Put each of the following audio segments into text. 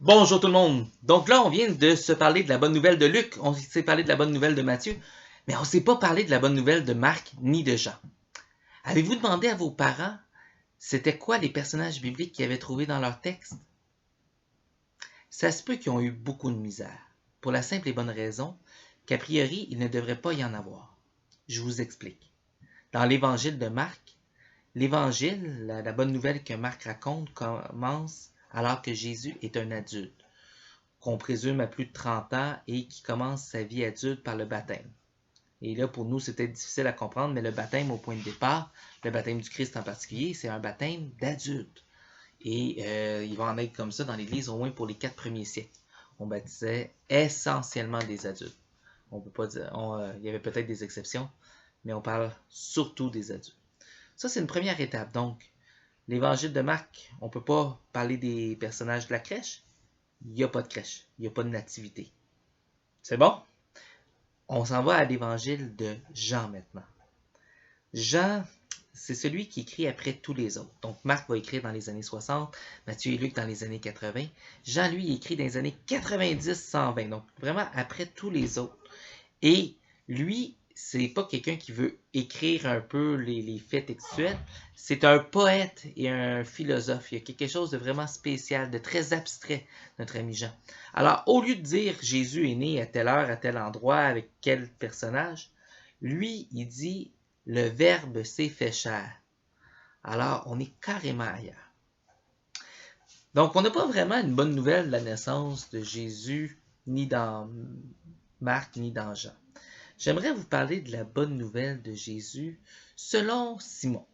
Bonjour tout le monde! Donc là, on vient de se parler de la bonne nouvelle de Luc, on s'est parlé de la bonne nouvelle de Matthieu, mais on ne s'est pas parlé de la bonne nouvelle de Marc ni de Jean. Avez-vous demandé à vos parents c'était quoi les personnages bibliques qu'ils avaient trouvés dans leur texte? Ça se peut qu'ils ont eu beaucoup de misère, pour la simple et bonne raison qu'a priori, il ne devrait pas y en avoir. Je vous explique. Dans l'évangile de Marc, l'évangile, la bonne nouvelle que Marc raconte, commence alors que Jésus est un adulte, qu'on présume à plus de 30 ans et qui commence sa vie adulte par le baptême. Et là, pour nous, c'était difficile à comprendre, mais le baptême au point de départ, le baptême du Christ en particulier, c'est un baptème d'adulte. Et il va en être comme ça dans l'Église au moins pour les 4 premiers siècles. On baptisait essentiellement des adultes. On peut pas dire, il y avait peut-être des exceptions, mais on parle surtout des adultes. Ça, c'est une première étape. Donc, l'évangile de Marc, on ne peut pas parler des personnages de la crèche. Il n'y a pas de crèche, il n'y a pas de nativité. C'est bon? On s'en va à l'évangile de Jean maintenant. Jean, c'est celui qui écrit après tous les autres. Donc Marc va écrire dans les années 60, Matthieu et Luc dans les années 80. Jean, lui, écrit dans les années 90-120, donc vraiment après tous les autres. Et lui, c'est pas quelqu'un qui veut écrire un peu les faits textuels, c'est un poète et un philosophe. Il y a quelque chose de vraiment spécial, de très abstrait, notre ami Jean. Alors, au lieu de dire Jésus est né à telle heure, à tel endroit, avec quel personnage, lui, il dit le Verbe s'est fait chair. Alors, on est carrément ailleurs. Donc, on n'a pas vraiment une bonne nouvelle de la naissance de Jésus, ni dans Marc, ni dans Jean. J'aimerais vous parler de la bonne nouvelle de Jésus selon Simon.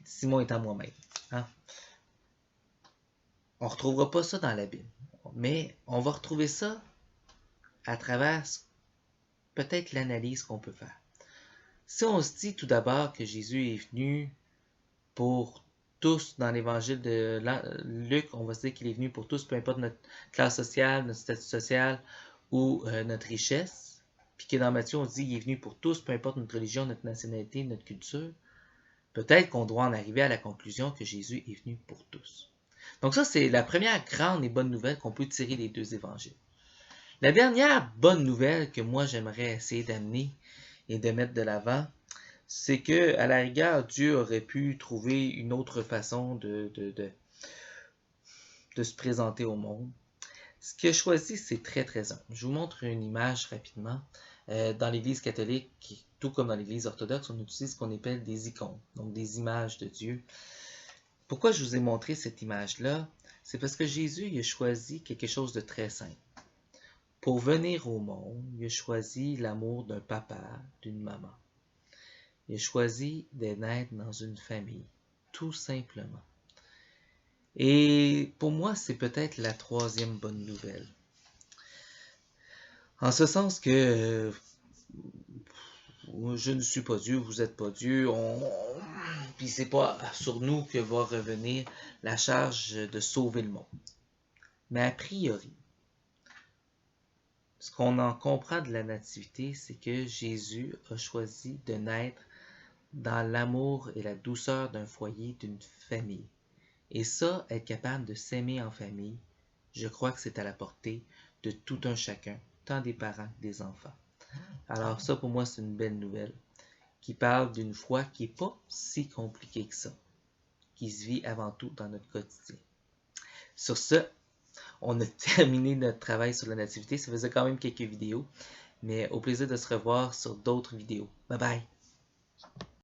Simon étant moi-même. Hein? On ne retrouvera pas ça dans la Bible, mais on va retrouver ça à travers peut-être l'analyse qu'on peut faire. Si on se dit tout d'abord que Jésus est venu pour tous dans l'évangile de Luc, on va se dire qu'il est venu pour tous, peu importe notre classe sociale, notre statut social ou notre richesse. Puis que dans Matthieu, on se dit qu'il est venu pour tous, peu importe notre religion, notre nationalité, notre culture. Peut-être qu'on doit en arriver à la conclusion que Jésus est venu pour tous. Donc ça, c'est la première grande et bonne nouvelle qu'on peut tirer des deux évangiles. La dernière bonne nouvelle que moi j'aimerais essayer d'amener et de mettre de l'avant, c'est que à la rigueur, Dieu aurait pu trouver une autre façon de se présenter au monde. Ce qu'il a choisi, c'est très très simple. Je vous montre une image rapidement. Dans l'Église catholique, tout comme dans l'Église orthodoxe, on utilise ce qu'on appelle des icônes, donc des images de Dieu. Pourquoi je vous ai montré cette image-là? C'est parce que Jésus il a choisi quelque chose de très simple. Pour venir au monde, il a choisi l'amour d'un papa, d'une maman. Il a choisi de naître dans une famille, tout simplement. Et pour moi, c'est peut-être la troisième bonne nouvelle. En ce sens que je ne suis pas Dieu, vous n'êtes pas Dieu, puis c'est pas sur nous que va revenir la charge de sauver le monde. Mais a priori, ce qu'on en comprend de la nativité, c'est que Jésus a choisi de naître dans l'amour et la douceur d'un foyer, d'une famille. Et ça, être capable de s'aimer en famille, je crois que c'est à la portée de tout un chacun, tant des parents que des enfants. Alors ça, pour moi, c'est une belle nouvelle qui parle d'une foi qui n'est pas si compliquée que ça, qui se vit avant tout dans notre quotidien. Sur ce, on a terminé notre travail sur la nativité. Ça faisait quand même quelques vidéos, mais au plaisir de se revoir sur d'autres vidéos. Bye bye!